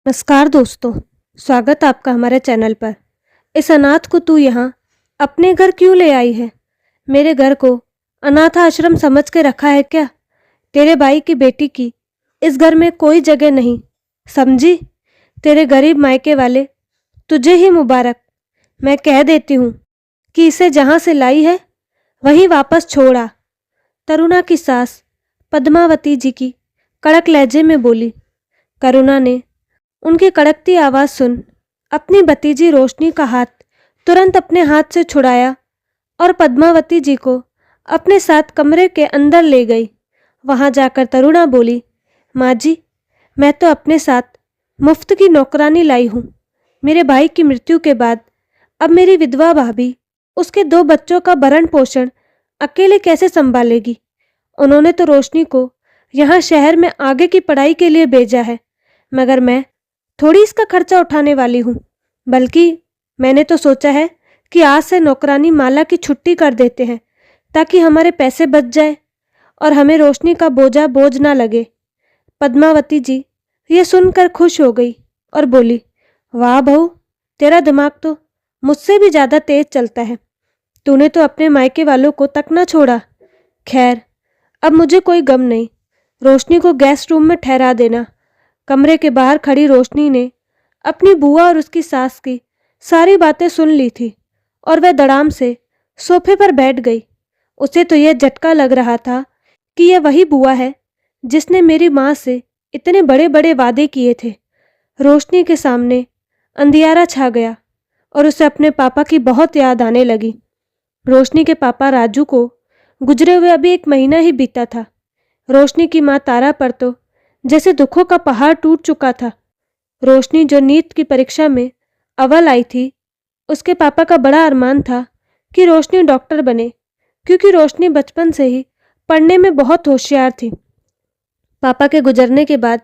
नमस्कार दोस्तों, स्वागत आपका हमारे चैनल पर। इस अनाथ को तू यहाँ अपने घर क्यों ले आई है? मेरे घर को अनाथ आश्रम समझ के रखा है क्या? तेरे भाई की बेटी की इस घर में कोई जगह नहीं, समझी? तेरे गरीब मायके वाले तुझे ही मुबारक। मैं कह देती हूँ कि इसे जहाँ से लाई है वहीं वापस छोड़ा। तरुणा की सास पद्मावती जी की कड़क लहजे में बोली। करुणा ने उनकी कड़कती आवाज़ सुन अपनी भतीजी रोशनी का हाथ तुरंत अपने हाथ से छुड़ाया और पद्मावती जी को अपने साथ कमरे के अंदर ले गई। वहां जाकर तरुणा बोली, माँ जी, मैं तो अपने साथ मुफ्त की नौकरानी लाई हूँ। मेरे भाई की मृत्यु के बाद अब मेरी विधवा भाभी उसके 2 बच्चों का भरण पोषण अकेले कैसे संभालेगी? उन्होंने तो रोशनी को यहाँ शहर में आगे की पढ़ाई के लिए भेजा है, मगर मैं थोड़ी इसका खर्चा उठाने वाली हूँ। बल्कि मैंने तो सोचा है कि आज से नौकरानी माला की छुट्टी कर देते हैं ताकि हमारे पैसे बच जाए और हमें रोशनी का बोझ ना लगे। पद्मावती जी ये सुनकर खुश हो गई और बोली, वाह बहू, तेरा दिमाग तो मुझसे भी ज़्यादा तेज चलता है। तूने तो अपने मायके वालों को तक ना छोड़ा। खैर, अब मुझे कोई गम नहीं। रोशनी को गेस्ट रूम में ठहरा देना। कमरे के बाहर खड़ी रोशनी ने अपनी बुआ और उसकी सास की सारी बातें सुन ली थी और वह धड़ाम से सोफे पर बैठ गई। उसे तो यह झटका लग रहा था कि यह वही बुआ है जिसने मेरी माँ से इतने बड़े बड़े वादे किए थे। रोशनी के सामने अंधियारा छा गया और उसे अपने पापा की बहुत याद आने लगी। रोशनी के पापा राजू को गुजरे हुए अभी 1 महीना ही बीता था। रोशनी की माँ तारा पर तो जैसे दुखों का पहाड़ टूट चुका था। रोशनी जो नीट की परीक्षा में अव्वल आई थी, उसके पापा का बड़ा अरमान था कि रोशनी डॉक्टर बने, क्योंकि रोशनी बचपन से ही पढ़ने में बहुत होशियार थी। पापा के गुजरने के बाद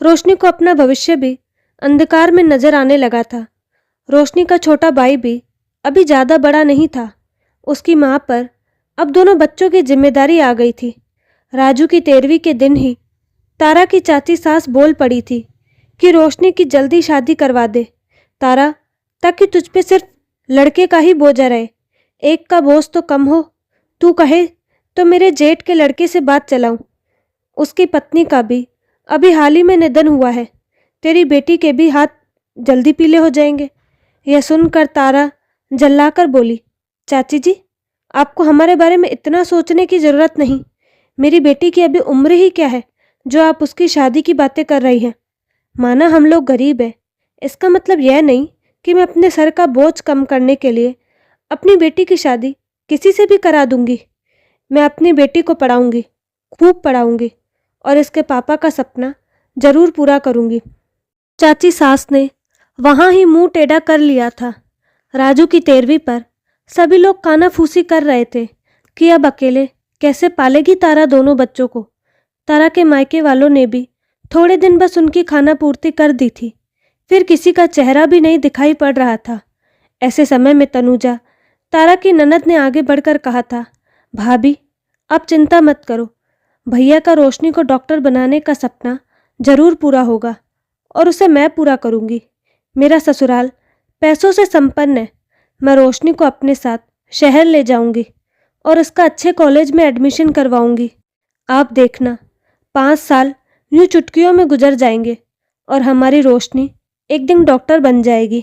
रोशनी को अपना भविष्य भी अंधकार में नजर आने लगा था। रोशनी का छोटा भाई भी अभी ज़्यादा बड़ा नहीं था। उसकी माँ पर अब दोनों बच्चों की जिम्मेदारी आ गई थी। राजू की 13वीं के दिन ही तारा की चाची सास बोल पड़ी थी कि रोशनी की जल्दी शादी करवा दे तारा, ताकि तुझ पे सिर्फ लड़के का ही बोझा रहे। एक का बोझ तो कम हो। तू कहे तो मेरे जेठ के लड़के से बात चलाऊं। उसकी पत्नी का भी अभी हाल ही में निधन हुआ है। तेरी बेटी के भी हाथ जल्दी पीले हो जाएंगे। यह सुनकर तारा जल्लाकर बोली, चाची जी, आपको हमारे बारे में इतना सोचने की जरूरत नहीं। मेरी बेटी की अभी उम्र ही क्या है जो आप उसकी शादी की बातें कर रही हैं। माना हम लोग गरीब हैं, इसका मतलब यह नहीं कि मैं अपने सर का बोझ कम करने के लिए अपनी बेटी की शादी किसी से भी करा दूंगी। मैं अपनी बेटी को पढ़ाऊंगी, खूब पढ़ाऊंगी और इसके पापा का सपना जरूर पूरा करूंगी। चाची सास ने वहाँ ही मुंह टेढ़ा कर लिया था। राजू की 13वीं पर सभी लोग कानाफूसी कर रहे थे कि अब अकेले कैसे पालेगी तारा दोनों बच्चों को। तारा के मायके वालों ने भी थोड़े दिन बस उनकी खाना पूर्ति कर दी थी, फिर किसी का चेहरा भी नहीं दिखाई पड़ रहा था। ऐसे समय में तनुजा, तारा की ननद, ने आगे बढ़कर कहा था, भाभी, आप चिंता मत करो। भैया का रोशनी को डॉक्टर बनाने का सपना जरूर पूरा होगा और उसे मैं पूरा करूंगी। मेरा ससुराल पैसों से संपन्न है। मैं रोशनी को अपने साथ शहर ले जाऊंगी और उसका अच्छे कॉलेज में एडमिशन करवाऊंगी। आप देखना, 5 साल यूं चुटकियों में गुजर जाएंगे और हमारी रोशनी एक दिन डॉक्टर बन जाएगी।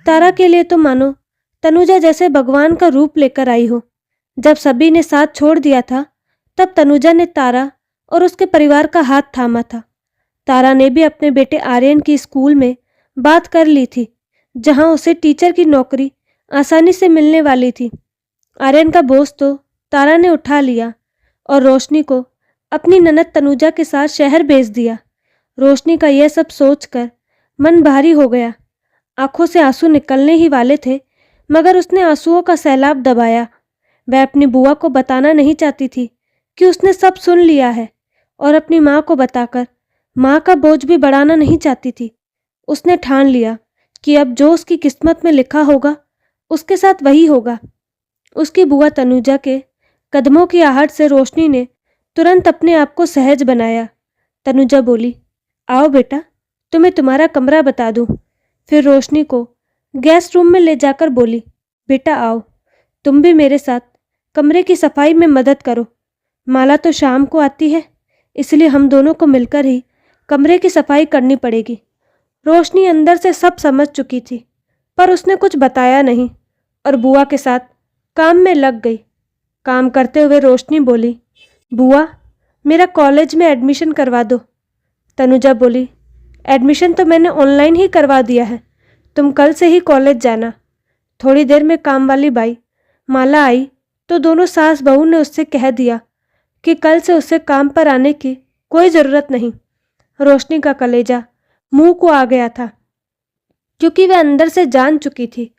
तारा के लिए तो मानो तनुजा जैसे भगवान का रूप लेकर आई हो। जब सभी ने साथ छोड़ दिया था, तब तनुजा ने तारा और उसके परिवार का हाथ थामा था। तारा ने भी अपने बेटे आर्यन की स्कूल में बात कर ली थी, जहां उसे टीचर की नौकरी आसानी से मिलने वाली थी। आर्यन का बोझ तो तारा ने उठा लिया और रोशनी को अपनी ननद तनुजा के साथ शहर भेज दिया। रोशनी का यह सब सोचकर मन भारी हो गया। आंखों से आंसू निकलने ही वाले थे, मगर उसने आंसुओं का सैलाब दबाया। वह अपनी बुआ को बताना नहीं चाहती थी कि उसने सब सुन लिया है और अपनी माँ को बताकर माँ का बोझ भी बढ़ाना नहीं चाहती थी। उसने ठान लिया कि अब जो उसकी किस्मत में लिखा होगा उसके साथ वही होगा। उसकी बुआ तनुजा के कदमों की आहट से रोशनी ने तुरंत अपने आप को सहज बनाया। तनुजा बोली, आओ बेटा, तुम्हें तुम्हारा कमरा बता दूं। फिर रोशनी को गेस्ट रूम में ले जाकर बोली, बेटा आओ, तुम भी मेरे साथ कमरे की सफाई में मदद करो। माला तो शाम को आती है, इसलिए हम दोनों को मिलकर ही कमरे की सफाई करनी पड़ेगी। रोशनी अंदर से सब समझ चुकी थी, पर उसने कुछ बताया नहीं और बुआ के साथ काम में लग गई। काम करते हुए रोशनी बोली, बुआ मेरा कॉलेज में एडमिशन करवा दो। तनुजा बोली, एडमिशन तो मैंने ऑनलाइन ही करवा दिया है, तुम कल से ही कॉलेज जाना। थोड़ी देर में काम वाली बाई माला आई तो दोनों सास बहू ने उससे कह दिया कि कल से उसे काम पर आने की कोई ज़रूरत नहीं। रोशनी का कलेजा मुंह को आ गया था, क्योंकि वह अंदर से जान चुकी थी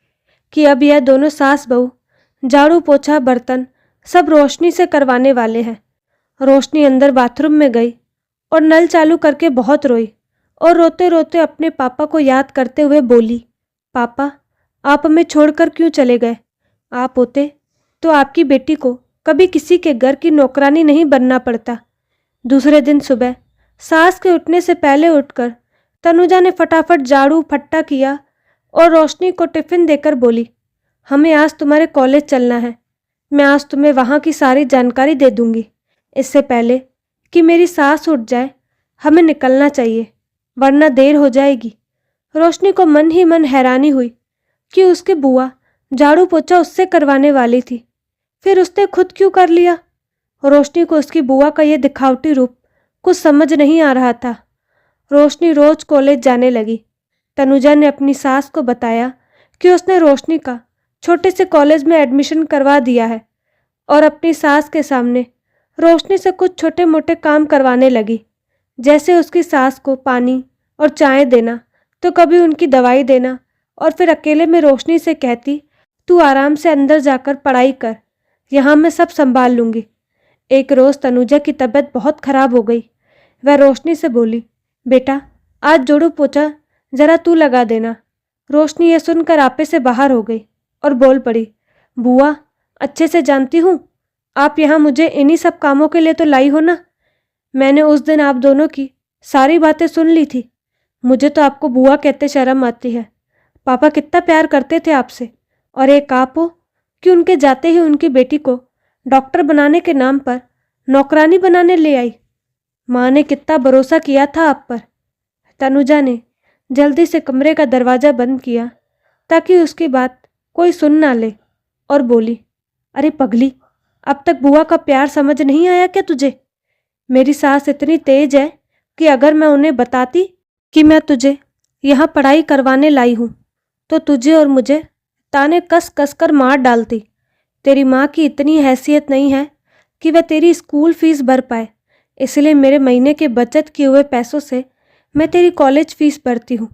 कि अब यह दोनों सास बहू झाड़ू पोछा बर्तन सब रोशनी से करवाने वाले हैं। रोशनी अंदर बाथरूम में गई और नल चालू करके बहुत रोई और रोते रोते अपने पापा को याद करते हुए बोली, पापा आप हमें छोड़कर क्यों चले गए? आप होते तो आपकी बेटी को कभी किसी के घर की नौकरानी नहीं बनना पड़ता। दूसरे दिन सुबह सास के उठने से पहले उठकर तनुजा ने फटाफट झाड़ू फट्टा किया और रोशनी को टिफिन देकर बोली, हमें आज तुम्हारे कॉलेज चलना है, मैं आज तुम्हें वहाँ की सारी जानकारी दे दूंगी। इससे पहले कि मेरी सास उठ जाए हमें निकलना चाहिए, वरना देर हो जाएगी। रोशनी को मन ही मन हैरानी हुई कि उसकी बुआ झाड़ू पोछा उससे करवाने वाली थी, फिर उसने खुद क्यों कर लिया। रोशनी को उसकी बुआ का यह दिखावटी रूप कुछ समझ नहीं आ रहा था। रोशनी रोज कॉलेज जाने लगी। तनुजा ने अपनी सास को बताया कि उसने रोशनी का छोटे से कॉलेज में एडमिशन करवा दिया है और अपनी सास के सामने रोशनी से कुछ छोटे मोटे काम करवाने लगी, जैसे उसकी सास को पानी और चाय देना, तो कभी उनकी दवाई देना, और फिर अकेले में रोशनी से कहती, तू आराम से अंदर जाकर पढ़ाई कर, यहाँ मैं सब संभाल लूँगी। एक रोज़ तनुजा की तबीयत बहुत खराब हो गई। वह रोशनी से बोली, बेटा आज झाड़ू पोछा ज़रा तू लगा देना। रोशनी यह सुनकर आपे से बाहर हो गई और बोल पड़ी, बुआ अच्छे से जानती हूँ आप यहाँ मुझे इन्हीं सब कामों के लिए तो लाई हो ना। मैंने उस दिन आप दोनों की सारी बातें सुन ली थी। मुझे तो आपको बुआ कहते शर्म आती है। पापा कितना प्यार करते थे आपसे, और एक आप हो कि उनके जाते ही उनकी बेटी को डॉक्टर बनाने के नाम पर नौकरानी बनाने ले आई। माँ ने कितना भरोसा किया था आप पर। तनुजा ने जल्दी से कमरे का दरवाज़ा बंद किया ताकि उसकी बात कोई सुन ना ले, और बोली, अरे पगली, अब तक बुआ का प्यार समझ नहीं आया क्या तुझे? मेरी सास इतनी तेज है कि अगर मैं उन्हें बताती कि मैं तुझे यहाँ पढ़ाई करवाने लाई हूँ तो तुझे और मुझे ताने कस कस कर मार डालती। तेरी माँ की इतनी हैसियत नहीं है कि वह तेरी स्कूल फीस भर पाए, इसलिए मेरे महीने के बचत किए हुए पैसों से मैं तेरी कॉलेज फीस भरती हूँ।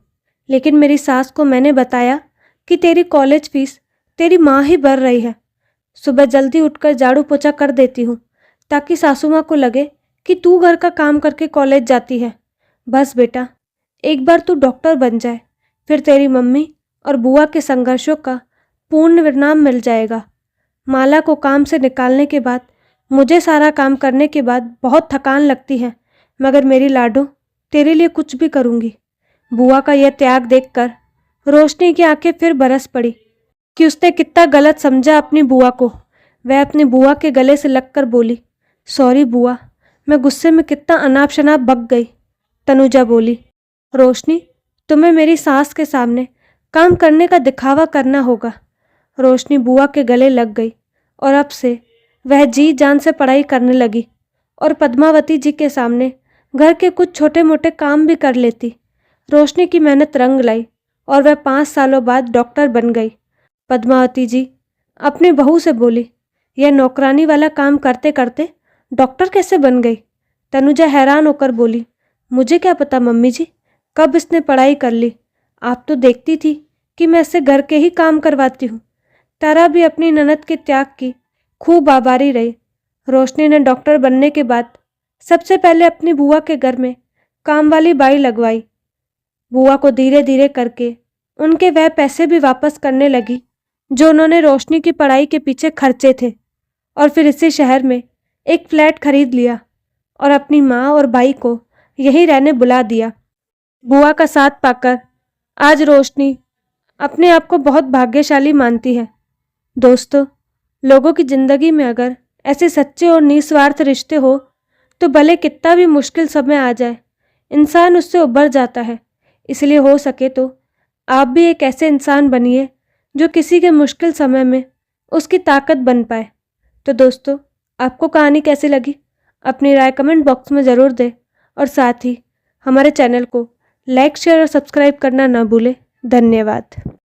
लेकिन मेरी सास को मैंने बताया कि तेरी कॉलेज फीस तेरी माँ ही भर रही है। सुबह जल्दी उठकर झाड़ू पोछा कर देती हूँ ताकि सासू माँ को लगे कि तू घर का काम करके कॉलेज जाती है। बस बेटा, एक बार तू डॉक्टर बन जाए, फिर तेरी मम्मी और बुआ के संघर्षों का पूर्ण विराम मिल जाएगा। माला को काम से निकालने के बाद मुझे सारा काम करने के बाद बहुत थकान लगती है, मगर मेरी लाडो तेरे लिए कुछ भी करूँगी। बुआ का यह त्याग देखकर रोशनी की आंखें फिर बरस पड़ी कि उसने कितना गलत समझा अपनी बुआ को। वह अपनी बुआ के गले से लगकर बोली, सॉरी बुआ, मैं गुस्से में कितना अनाप शनाप बक गई। तनुजा बोली, रोशनी तुम्हें मेरी सास के सामने काम करने का दिखावा करना होगा। रोशनी बुआ के गले लग गई और अब से वह जी जान से पढ़ाई करने लगी और पद्मावती जी के सामने घर के कुछ छोटे मोटे काम भी कर लेती। रोशनी की मेहनत रंग लाई और वह 5 सालों बाद डॉक्टर बन गई। पद्मावती जी अपनी बहू से बोली, यह नौकरानी वाला काम करते करते डॉक्टर कैसे बन गई? तनुजा हैरान होकर बोली, मुझे क्या पता मम्मी जी, कब इसने पढ़ाई कर ली। आप तो देखती थी कि मैं इससे घर के ही काम करवाती हूँ। तारा भी अपनी ननद के त्याग की खूब आभारी रही। रोशनी ने डॉक्टर बनने के बाद सबसे पहले अपनी बुआ के घर में काम वाली बाई लगवाई। बुआ को धीरे धीरे करके उनके वह पैसे भी वापस करने लगी जो उन्होंने रोशनी की पढ़ाई के पीछे खर्चे थे, और फिर इसी शहर में एक फ्लैट खरीद लिया और अपनी माँ और भाई को यहीं रहने बुला दिया। बुआ का साथ पाकर आज रोशनी अपने आप को बहुत भाग्यशाली मानती है। दोस्तों, लोगों की जिंदगी में अगर ऐसे सच्चे और निस्वार्थ रिश्ते हो तो भले कितना भी मुश्किल समय आ जाए, इंसान उससे उबर जाता है। इसलिए हो सके तो आप भी एक ऐसे इंसान बनिए जो किसी के मुश्किल समय में उसकी ताकत बन पाए। तो दोस्तों, आपको कहानी कैसी लगी? अपनी राय कमेंट बॉक्स में ज़रूर दें और साथ ही हमारे चैनल को लाइक, शेयर और सब्सक्राइब करना ना भूलें। धन्यवाद।